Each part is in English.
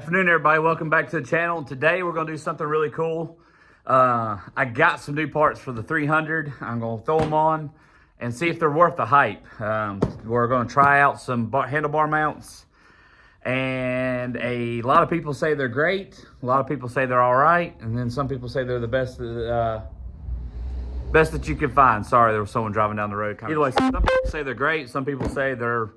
Afternoon, everybody. Welcome back to the channel. Today we're going to do something really cool. I got some new parts for the 300. I'm going to throw them on and see if they're worth the hype. We're going to try out some handlebar mounts, and a lot of people say they're great. A lot of people say they're all right, and then some people say they're the best that you can find. Sorry, there was someone driving down the road. Either way, some people say they're great. Some people say they're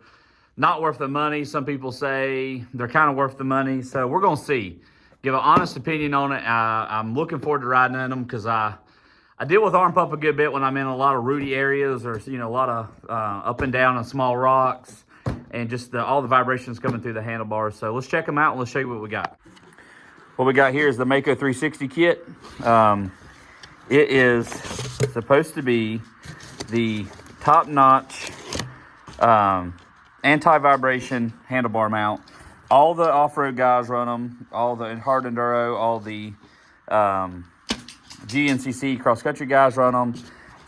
not worth the money. Some people say they're kind of worth the money. So we're going to see. Give an honest opinion on it. I'm looking forward to riding in them because I deal with arm pump a good bit when I'm in a lot of rooty areas, or a lot of up and down on small rocks, and just all the vibrations coming through the handlebars. So let's check them out and let's show you what we got. What we got here is the Mako 360 kit. It is supposed to be the top-notch anti-vibration handlebar mount. All the off-road guys run them. All the hard enduro, all the GNCC cross-country guys run them.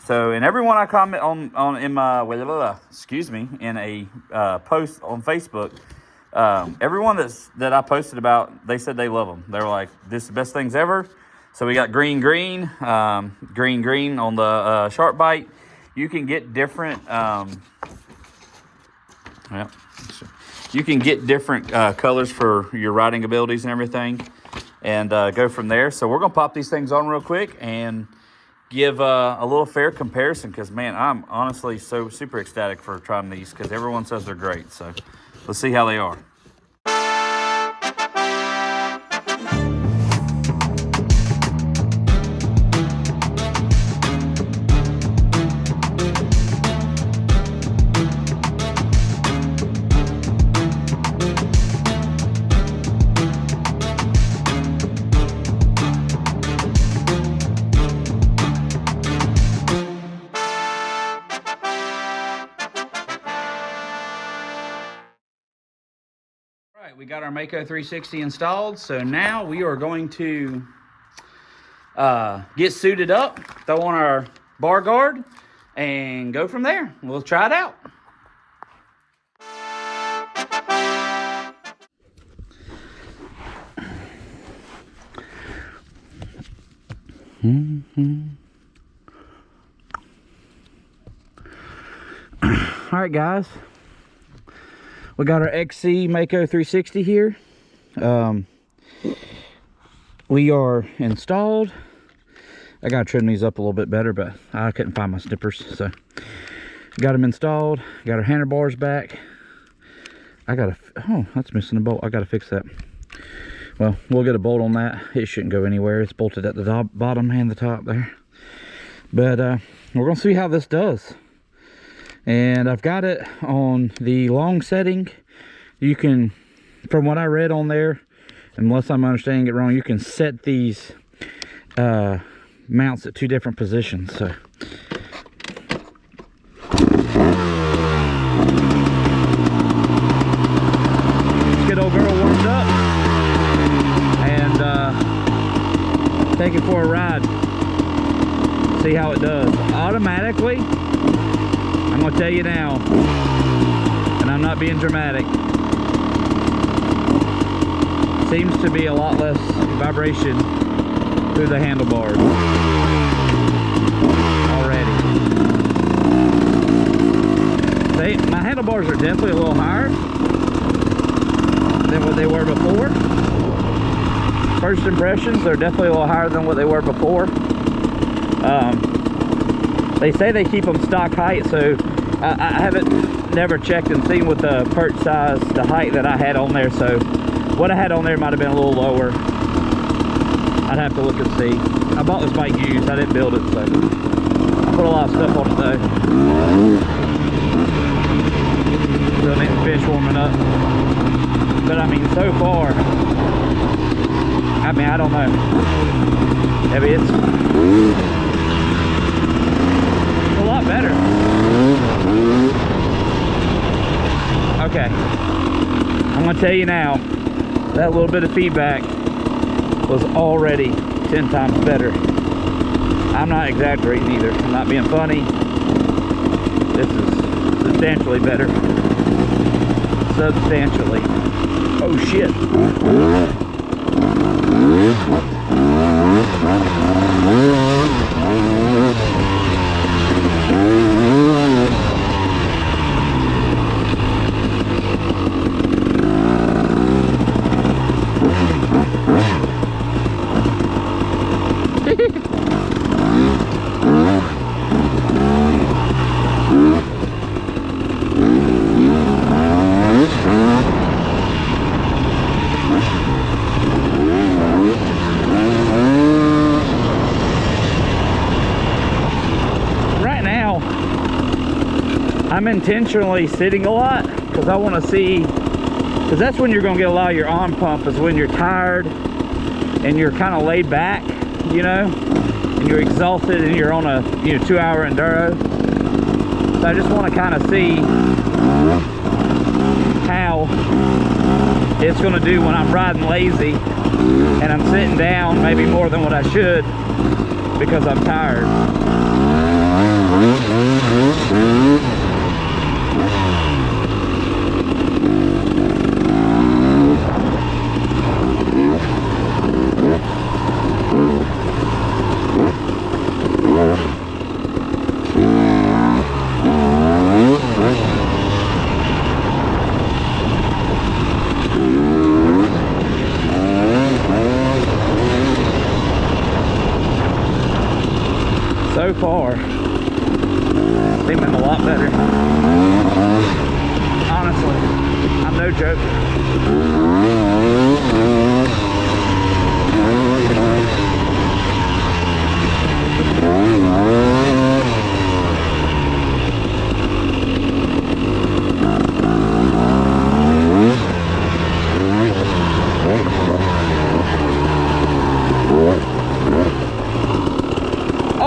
So, and everyone I comment on in my in a post on Facebook, everyone that I posted about, they said they love them. They were like, "This is the best things ever." So we got green on the Sharp Bite. You can get different. You can get different colors for your riding abilities and everything, and go from there. So we're gonna pop these things on real quick and give a little fair comparison, because man, I'm honestly so super ecstatic for trying these because everyone says they're great. So let's see how they are. We got our Mako 360 installed, so now we are going to get suited up, throw on our bar guard, and go from there. We'll try it out. All right, guys. We got our XC Mako 360 here. We are installed. I gotta trim these up a little bit better, but I couldn't find my snippers, so got them installed. Got our handlebars back. Oh, that's missing a bolt. I gotta fix that. Well, we'll get a bolt on that. It shouldn't go anywhere. It's bolted at the bottom and the top there. But we're gonna see how this does. And I've got it on the long setting. You can, from what I read on there, unless I'm understanding it wrong, you can set these mounts at 2 different positions. So let's get old girl warmed up and take it for a ride. See how it does. Automatically, I'm gonna tell you now, and I'm not being dramatic, seems to be a lot less vibration through the handlebars already. My handlebars are definitely a little higher than what they were before. First impressions, they're definitely a little higher than what they were before. They say they keep them stock height, so I haven't never checked and seen with the perch size, the height that I had on there. So what I had on there might have been a little lower. I'd have to look and see. I bought this bike used. I didn't build it, so I put a lot of stuff on it though. Still need to finish warming up. But I mean, so far, I mean, I don't know. Maybe it's a lot better. Okay, I'm gonna tell you now, that little bit of feedback was already 10 times better. I'm not exaggerating either. I'm not being funny. This is substantially better. Substantially. Oh shit. I'm intentionally sitting a lot because I want to see, because that's when you're going to get a lot of your arm pump, is when you're tired and you're kind of laid back, you know, and you're exhausted and you're on a 2-hour enduro. So I just want to kind of see how it's going to do when I'm riding lazy and I'm sitting down maybe more than what I should because I'm tired. So far, seeming a lot better. Honestly, I'm no joke.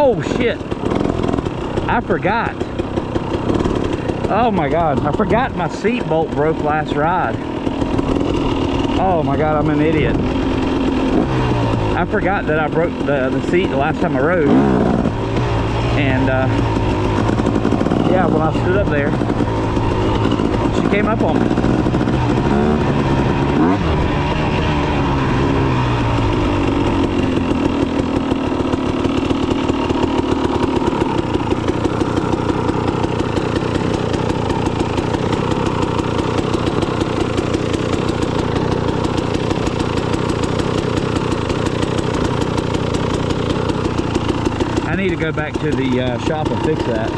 Oh shit, I forgot. Oh my god, I forgot my seat bolt broke last ride. Oh my god, I'm an idiot. I forgot that I broke the seat the last time I rode. And yeah, when I stood up there, she came up on me. I need to go back to the shop and fix that.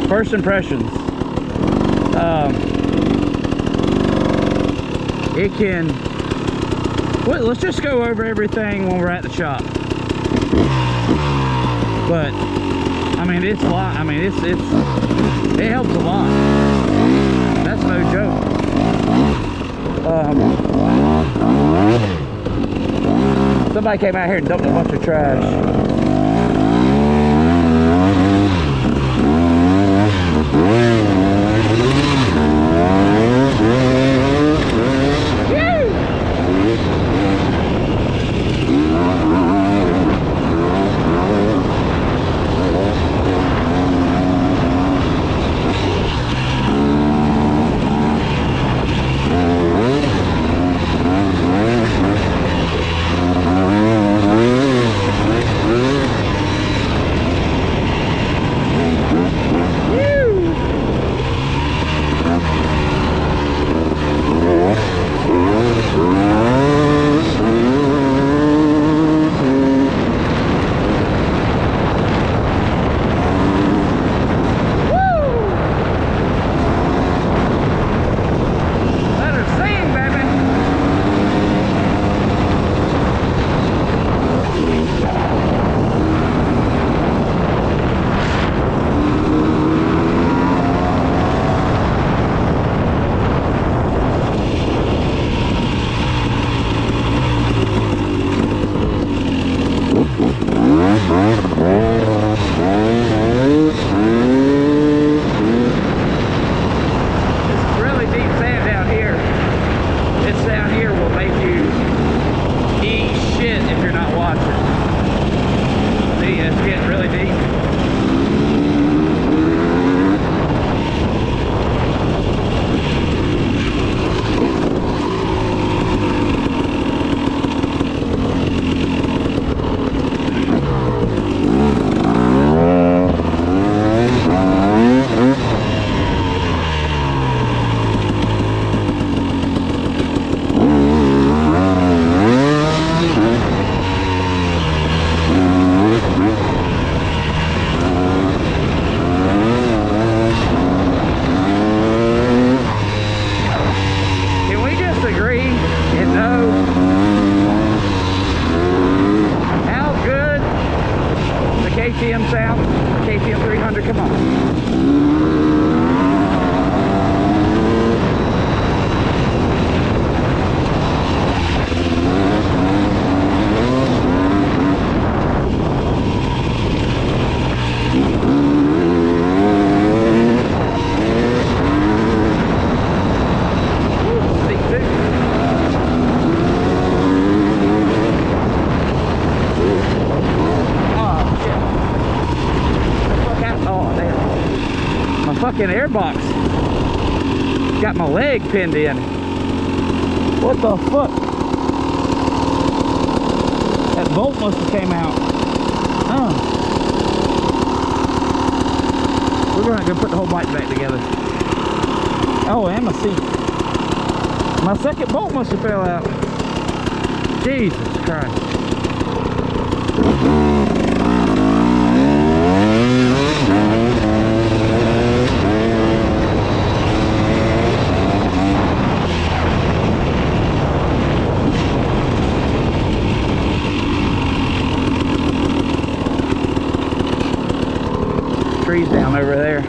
First impressions. It can, well, let's just go over everything when we're at the shop. But I mean, it's a lot. I mean, it helps a lot. That's no joke. Somebody came out here and dumped a bunch of trash. KTM sound, KTM 300, come on. Fucking airbox got my leg pinned in. What the fuck? That bolt must have came out. We're gonna go put the whole bike back together. Oh, and my seat. My second bolt must have fell out. Jesus Christ. Trees down over there.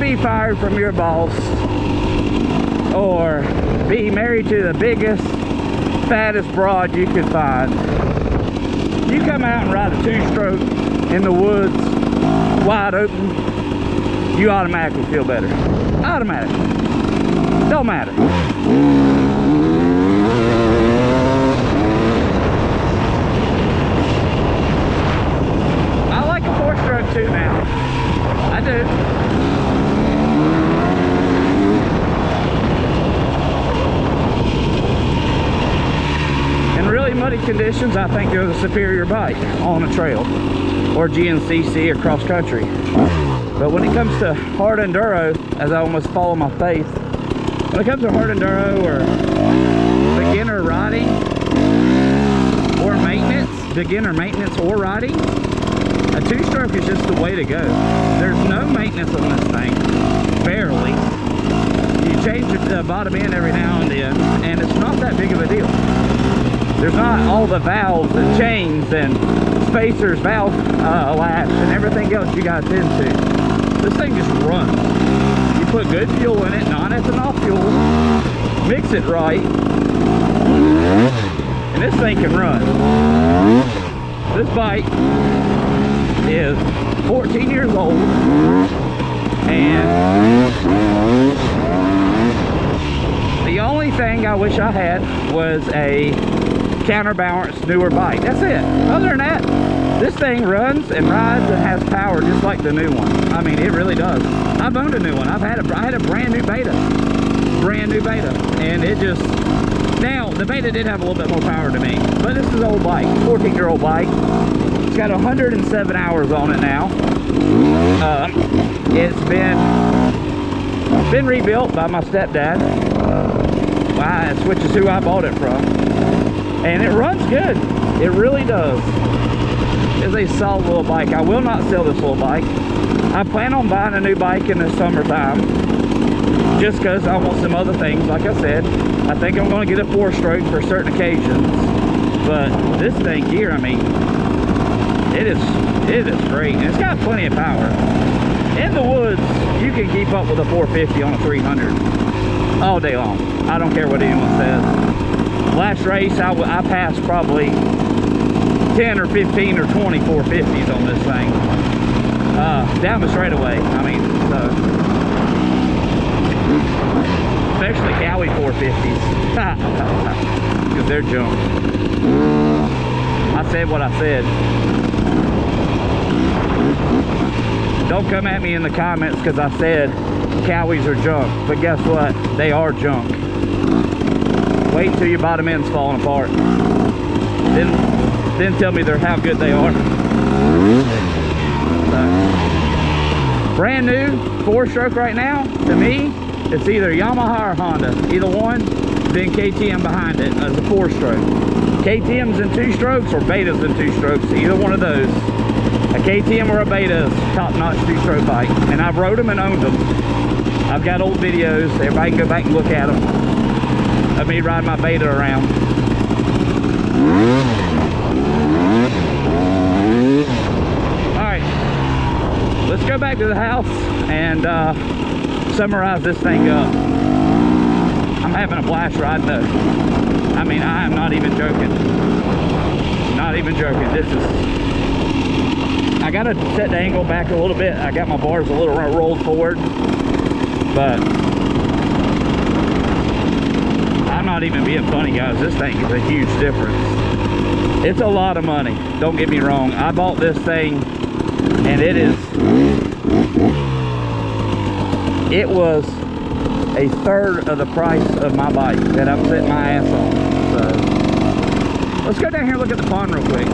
be fired from your boss or be married to the biggest, fattest broad you could find, you come out and ride a two-stroke in the woods, wide open, you automatically feel better. Automatically. Don't matter. I like a four-stroke too now. I do. In really muddy conditions, I think they're the superior bike on a trail or GNCC or cross country. But when it comes to hard enduro, as I almost fall on my face, when it comes to hard enduro or beginner riding or maintenance, beginner maintenance or riding, a two-stroke is just the way to go. There's no maintenance on this thing, barely. You change the bottom end every now and then, and it's not that big of a deal. There's not all the valves and chains and spacers, valve lash, and everything else you got into. This thing just runs. You put good fuel in it, non-ethanol fuel, mix it right, and this thing can run. This bike is 14 years old, and the only thing I wish I had was a counterbalance newer bike. That's it. Other than that, this thing runs and rides and has power just like the new one. I mean, it really does. I've owned a new one. I had a brand new Beta, and it just, now the Beta did have a little bit more power to me, but this is an old bike, 14-year-old bike. It's got 107 hours on it now. It's been rebuilt by my stepdad, which is who I bought it from, and it runs good. It really does. It's a solid little bike. I will not sell this little bike. I plan on buying a new bike in the summertime, just because I want some other things. Like I said, I think I'm going to get a four-stroke for certain occasions, but this thing here, I mean, it is great, and it's got plenty of power. In the woods, you can keep up with a 450 on a 300 all day long. I don't care what anyone says. Last race, I passed probably 10 or 15 or 20 450s on this thing. Down the straightaway. I mean, so. Especially Cowie 450s. Because they're junk. I said what I said. Don't come at me in the comments because I said Cowies are junk. But guess what? They are junk. Wait until your bottom end's falling apart. Then tell me how good they are. Brand new four-stroke right now, to me, it's either Yamaha or Honda. Either one, then KTM behind it as a four-stroke. KTM's in two strokes or Beta's in two strokes, either one of those. A KTM or a Beta is top-notch two-stroke bike, and I've rode them and owned them. I've got old videos, everybody can go back and look at them of me riding my Beta around. Alright, let's go back to the house and summarize this thing up. I'm having a blast riding though. I mean, I am not even joking. Not even joking. This is, I gotta set the angle back a little bit. I got my bars a little rolled forward, but I'm not even being funny, guys. This thing is a huge difference. It's a lot of money, don't get me wrong. I bought this thing and it was a third of the price of my bike that I'm setting my ass on. So let's go down here and look at the pond real quick.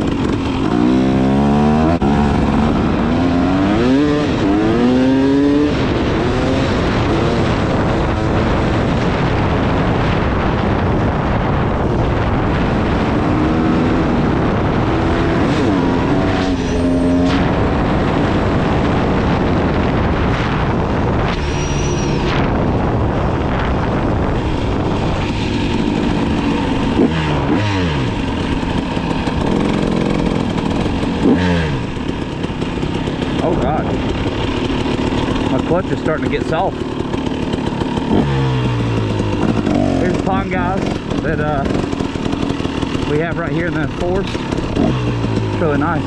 My clutch is starting to get soft. Here's the pond guys that we have right here in the forest. It's really nice.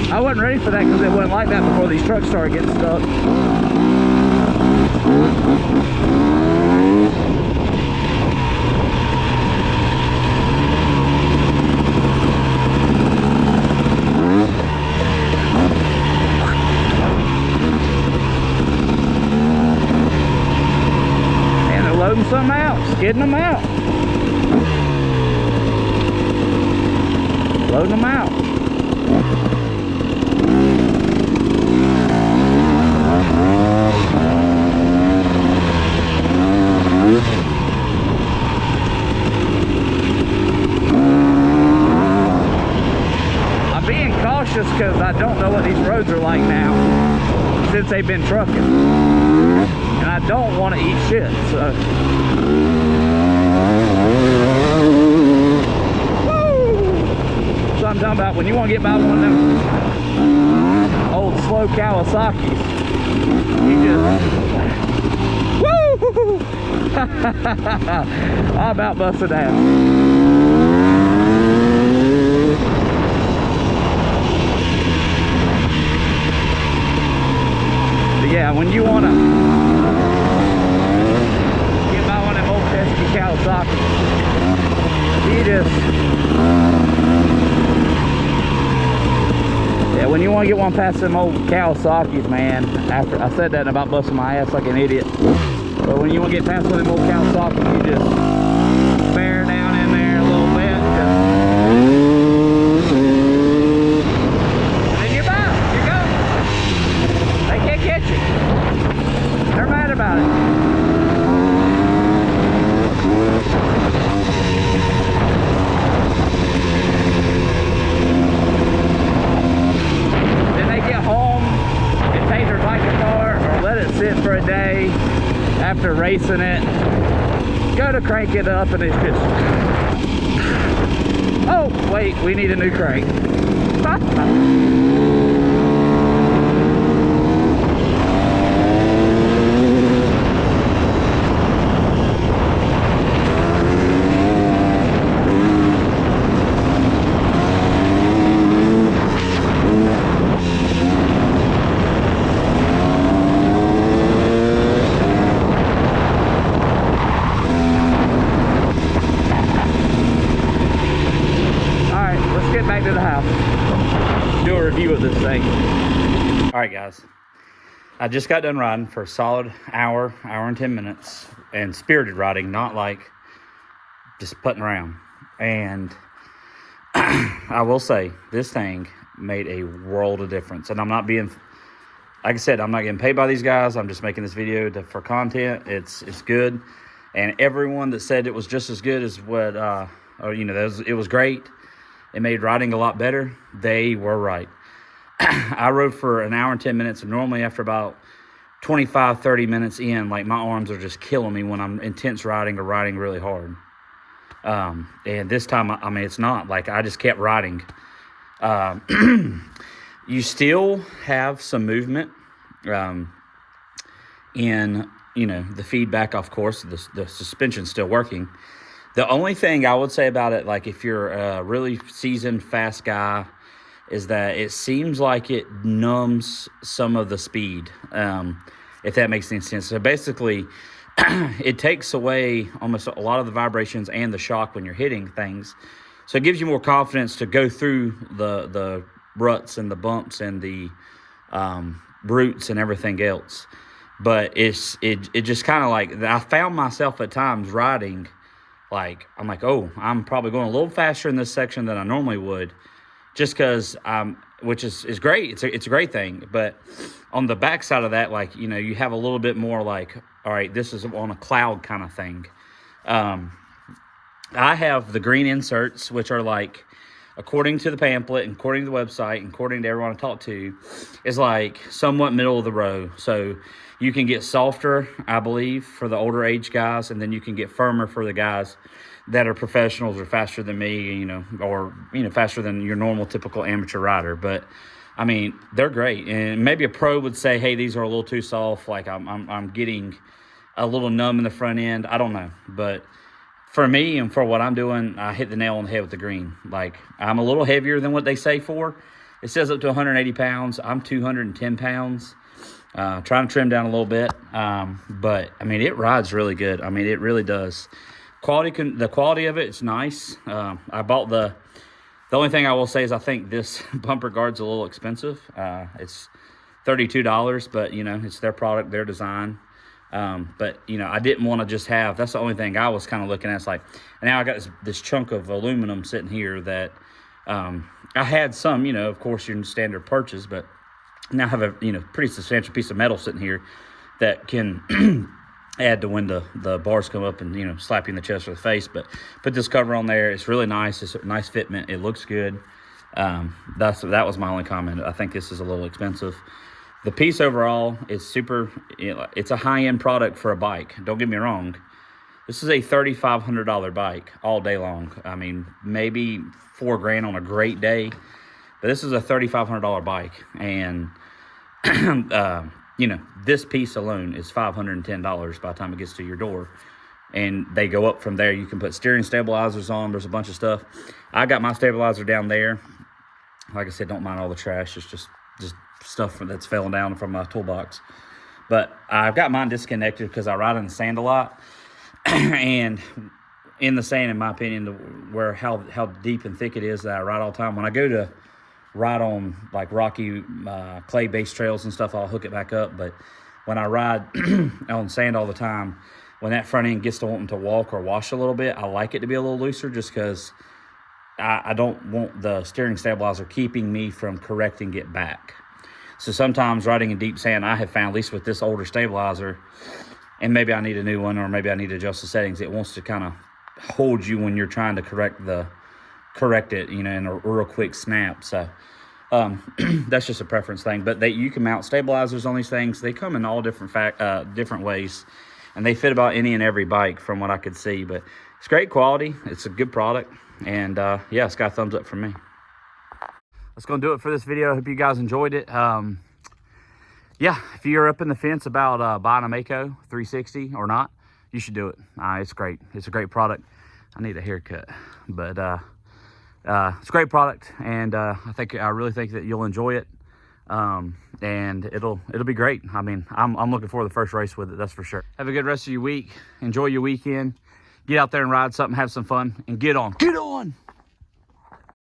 I wasn't ready for that because it wasn't like that before these trucks started getting stuck. And they're loading some out, skidding them out. Loading them out. Because I don't know what these roads are like now since they've been trucking, and I don't want to eat shit. So woo! So I'm talking about when you want to get by one of them old slow Kawasaki's, you just woo! I about busted down. Yeah, when you want to get by one of them old pesky Kawasaki, you just, yeah, when you want to get one past them old Kawasaki's, man, after I said that about busting my ass like an idiot, but when you want to get past one of them old Kawasaki's, you just bear down in there a little bit, and then you're by, you're going. They can't get you. They're mad about it. Then they get home and take their bike apart or let it sit for a day after racing it. Go to crank it up and it's just, oh wait, we need a new crank. Back to the house. Do a review of this thing. All right, guys. I just got done riding for a solid hour and 10 minutes, and spirited riding, not like just putting around. And I will say, this thing made a world of difference. And I'm not being, like I said, I'm not getting paid by these guys. I'm just making this video for content. It's good. And everyone that said it was just as good as what, or you know, it was great, it made riding a lot better, they were right. I rode for an hour and 10 minutes, and normally after about 25-30 minutes in, like, my arms are just killing me when I'm intense riding or riding really hard. And this time, I mean, it's not. Like, I just kept riding. You still have some movement in, you know, the feedback, of course, the suspension's still working. The only thing I would say about it, like if you're a really seasoned, fast guy, is that it seems like it numbs some of the speed, if that makes any sense. So basically, it takes away almost a lot of the vibrations and the shock when you're hitting things. So it gives you more confidence to go through the ruts and the bumps and the roots and everything else. But it just kind of like, I found myself at times riding Like, I'm like, oh, I'm probably going a little faster in this section than I normally would, just because, which is great. It's a great thing. But on the backside of that, like, you know, you have a little bit more like, all right, this is on a cloud kind of thing. I have the green inserts, which are like, according to the pamphlet and according to the website and according to everyone I talk to, is like somewhat middle of the road. So you can get softer, I believe, for the older age guys, and then you can get firmer for the guys that are professionals or faster than me, you know, or, you know, faster than your normal typical amateur rider. But I mean, they're great. And maybe a pro would say, hey, these are a little too soft. Like I'm getting a little numb in the front end. I don't know. But for me and for what I'm doing, I hit the nail on the head with the green. Like, I'm a little heavier than what they say for. It says up to 180 pounds. I'm 210 pounds. Trying to trim down a little bit. But, I mean, it rides really good. I mean, it really does. The quality of it, it's nice. I bought the only thing I will say is I think this bumper guard's a little expensive. It's $32, but, you know, it's their product, their design. But, you know, I didn't want to just have, that's the only thing I was kind of looking at. It's like, now I got this chunk of aluminum sitting here that I had some, you know, of course, your standard purchase, but now I have a, you know, pretty substantial piece of metal sitting here that can add to when the bars come up and, you know, slap you in the chest or the face. But put this cover on there. It's really nice. It's a nice fitment. It looks good. That was my only comment. I think this is a little expensive. The piece overall is super, it's a high-end product for a bike. Don't get me wrong. This is a $3,500 bike all day long. I mean, maybe $4,000 on a great day, but this is a $3,500 bike. And, you know, this piece alone is $510 by the time it gets to your door. And they go up from there. You can put steering stabilizers on. There's a bunch of stuff. I got my stabilizer down there. Like I said, don't mind all the trash. It's just stuff that's falling down from my toolbox. But I've got mine disconnected because I ride in the sand a lot. And in the sand, in my opinion, where how deep and thick it is that I ride all the time. When I go to ride on like rocky clay-based trails and stuff, I'll hook it back up. But when I ride on sand all the time, when that front end gets to wanting to walk or wash a little bit, I like it to be a little looser just because I don't want the steering stabilizer keeping me from correcting it back. So sometimes riding in deep sand, I have found, at least with this older stabilizer, and maybe I need a new one or maybe I need to adjust the settings, it wants to kind of hold you when you're trying to correct it, you know, in a real quick snap. So that's just a preference thing. But you can mount stabilizers on these things. They come in all different ways, and they fit about any and every bike from what I could see. But it's great quality. It's a good product. And yeah, it's got a thumbs up from me. That's going to do it for this video. I hope you guys enjoyed it. Yeah, if you're up in the fence about buying a Mako 360 or not, you should do it. It's great. It's a great product. I need a haircut, but it's a great product, and I really think that you'll enjoy it, and it'll be great. I mean, I'm looking forward to the first race with it. That's for sure. Have a good rest of your week. Enjoy your weekend. Get out there and ride something, have some fun, and get on.